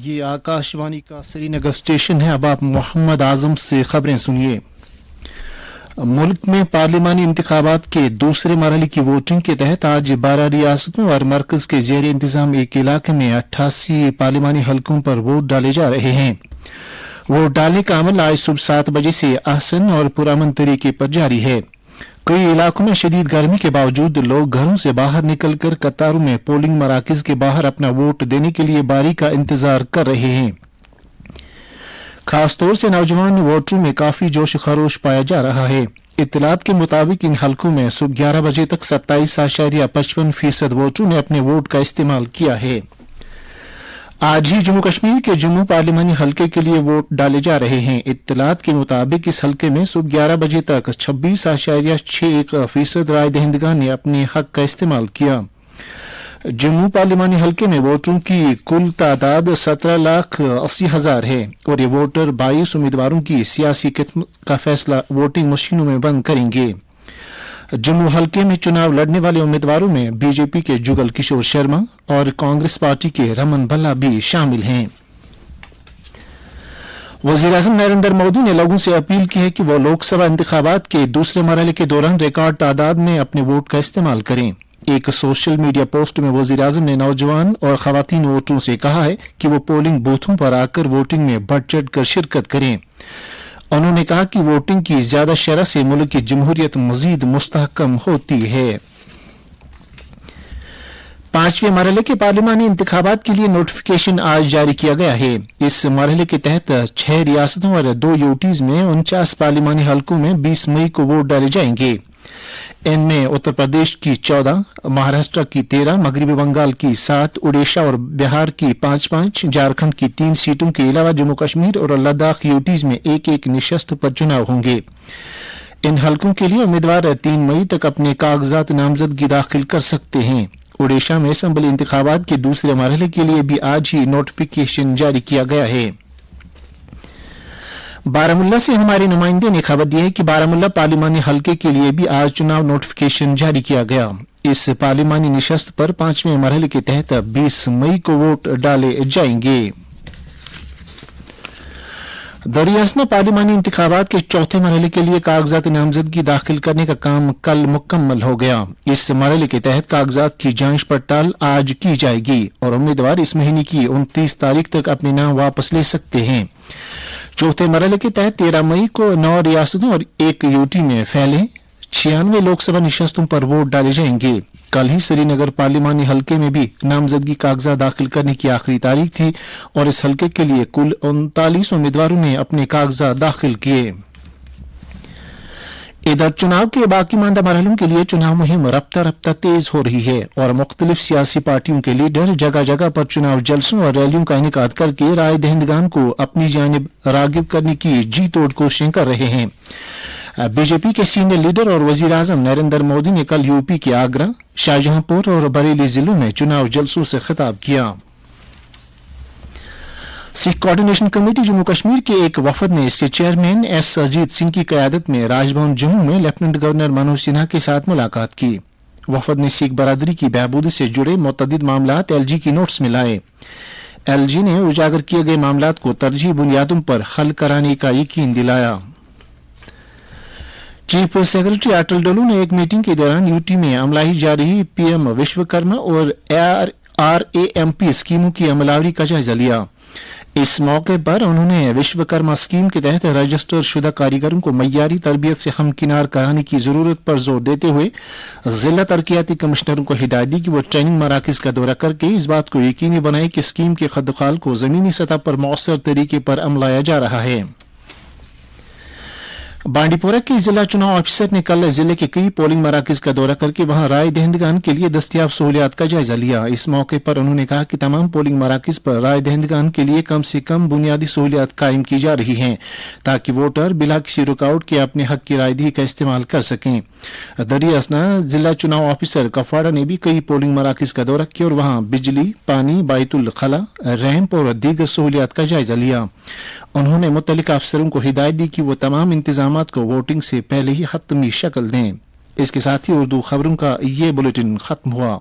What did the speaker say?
ये आकाशवाणी का श्रीनगर स्टेशन है। अब आप मोहम्मद आजम से खबरें सुनिए। मुल्क में पार्लिमानी इंतखाबात के दूसरे मरहले की वोटिंग के तहत आज 12 रियासतों और मरकज के जेर इंतजाम एक इलाके में 88 पार्लिमानी हलकों पर वोट डाले जा रहे हैं। वोट डालने का अमल आज सुबह 7 बजे से आसान और पुरअमन तरीके पर जारी है। कई इलाकों में शदीद गर्मी के बावजूद लोग घरों से बाहर निकलकर कतारों में पोलिंग मराकज के बाहर अपना वोट देने के लिए बारी का इंतजार कर रहे हैं। खासतौर से नौजवान वोटरों में काफी जोश खरोश पाया जा रहा है। इत्तलात के मुताबिक इन हलकों में सुबह 11 बजे तक 27.55% वोटरों ने अपने वोट का इस्तेमाल किया है। आज ही जम्मू कश्मीर के जम्मू पार्लिमानी हलके के लिए वोट डाले जा रहे हैं। इत्तलात के मुताबिक इस हलके में सुबह 11 बजे तक 26.61% राय दहिंदगान ने अपने हक का इस्तेमाल किया। जम्मू पार्लिमानी हलके में वोटरों की कुल तादाद 17,80,000 है और ये वोटर 22 उम्मीदवारों की सियासी किस्मत का फैसला वोटिंग मशीनों में बंद करेंगे। जम्मू हलके में चुनाव लड़ने वाले उम्मीदवारों में बीजेपी के जुगल किशोर शर्मा और कांग्रेस पार्टी के रमन भल्ला भी शामिल हैं। वज़ीर-ए-आज़म नरेंद्र मोदी ने लोगों से अपील की है कि वो लोकसभा इंतखाबात के दूसरे मरहले के दौरान रिकॉर्ड तादाद में अपने वोट का इस्तेमाल करें। एक सोशल मीडिया पोस्ट में वज़ीर-ए-आज़म ने नौजवान और खवातीन वोटरों से कहा है कि वो पोलिंग बूथों पर आकर वोटिंग में बढ़ चढ़ कर शिरकत करें। उन्होंने कहा कि वोटिंग की ज्यादा शरह से मुल्क की जमहूरियत मजीद मुस्तहकम होती है। 5वें मरहले के पार्लिमानी इंतखाबात के लिए नोटिफिकेशन आज जारी किया गया है। इस मरहले के तहत 6 रियासतों और 2 यूटीज में 49 पार्लिमानी हलकों में 20 मई को वोट डाले जाएंगे। इनमें उत्तर प्रदेश की 14, महाराष्ट्र की 13, मगरबी बंगाल की 7, उड़ीसा और बिहार की 5-5, झारखंड की 3 सीटों के अलावा जम्मू कश्मीर और लद्दाख यूटीज में 1-1 निशस्त पर चुनाव होंगे। इन हलकों के लिए उम्मीदवार 3 मई तक अपने कागजात नामजदगी दाखिल कर सकते हैं। उड़ीसा में असेंबली इंतखाबात के दूसरे मरहले के लिए भी आज ही नोटिफिकेशन जारी किया गया है। बारामुल्ला से हमारे नुमाइंदे ने खबर दी है कि बारामुल्ला पार्लिमानी हलके के लिए भी आज चुनाव नोटिफिकेशन जारी किया गया। इस पार्लिमानी निशस्त पर 5वें मरहले के तहत 20 मई को वोट डाले जाएंगे। दरियासना पार्लिमानी इंतखाबात के चौथे मरहले के लिए कागजात नामजदगी दाखिल करने का काम कल मुकम्मल हो गया। इस मरहले के तहत कागजात की जांच पड़ताल आज की जाएगी और उम्मीदवार इस महीने की 29 तारीख तक अपने नाम वापस ले सकते हैं। चौथे मरहले के तहत 13 मई को 9 रियासतों और 1 यूटी में फैले 96 लोकसभा निशस्तों पर वोट डाले जाएंगे। कल ही श्रीनगर पार्लिमानी हलके में भी नामजदगी कागजात दाखिल करने की आखिरी तारीख थी और इस हलके के लिए कुल 39 उम्मीदवारों ने अपने कागजात दाखिल किए। इधर चुनाव के बाकी मानदा मरहलों के लिए चुनाव मुहिम रफ्ता रफ्ता तेज हो रही है और मुख्तलिफ सियासी पार्टियों के लीडर जगह जगह पर चुनाव जलसों और रैलियों का इनेकाद करके राय दहिंदगान को अपनी जानिब रागिब करने की जी तोड़ कोशिशें कर रहे हैं। बीजेपी के सीनियर लीडर और वज़ीर-ए-आज़म नरेंद्र मोदी ने कल यूपी के आगरा, शाहजहांपुर और बरेली जिलों में चुनाव जलसों से खिताब किया। सिख कोऑर्डिनेशन कमेटी जम्मू कश्मीर के एक वफद ने इसके चेयरमैन एस अजीत सिंह की क़यादत में राजभवन जम्मू में लेफ्टिनेंट गवर्नर मनोज सिन्हा के साथ मुलाकात की। वफद ने सिख बरादरी की बहबूदी से जुड़े मुतअद्दिद मामलात एलजी की नोट्स में लाए। एलजी ने उजागर किए गए मामलात को तरजीही बुनियादों पर हल कराने का यकीन दिलाया। चीफ सेक्रेटरी अटल डोलू ने एक मीटिंग के दौरान यूटी में अमलाई जा रही पीएम विश्वकर्मा और आरएएमपी स्कीमों की अमलावरी का जायजा लिया। इस मौके पर उन्होंने विश्वकर्मा स्कीम के तहत रजिस्टर्ड शुदा कारीगरों को मय्यारी तरबियत से हमकिनार कराने की जरूरत पर जोर देते हुए जिला तरक्याती कमिश्नरों को हिदायत दी कि वो ट्रेनिंग मराकज का दौरा करके इस बात को यकीनी बनाए कि स्कीम के खदखाल को जमीनी सतह पर मौसर तरीके पर अमलाया जा रहा है। बांडीपोरा के जिला चुनाव ऑफिसर ने कल जिले के कई पोलिंग मराकज का दौरा करके वहां राय दहिंदगान के लिए दस्तियाब सहूलियात का जायजा लिया। इस मौके पर उन्होंने कहा कि तमाम पोलिंग मराकज पर राय दहिंदगान के लिए कम से कम बुनियादी सहूलियात कायम की जा रही हैं ताकि वोटर बिला किसी रुकावट के अपने हक की रायदही का इस्तेमाल कर सकें। दरियासना जिला चुनाव ऑफिसर कफवाड़ा ने भी कई पोलिंग मराकज का दौरा किया और वहां बिजली, पानी, बायतुल खला, रैंप और दीगर सहूलियात का जायजा लिया। उन्होंने मुतल्लिका अफसरों को हिदायत दी कि वो तमाम इंतजामात को वोटिंग से पहले ही हतमी शक्ल दें। इसके साथ ही उर्दू खबरों का ये बुलेटिन खत्म हुआ।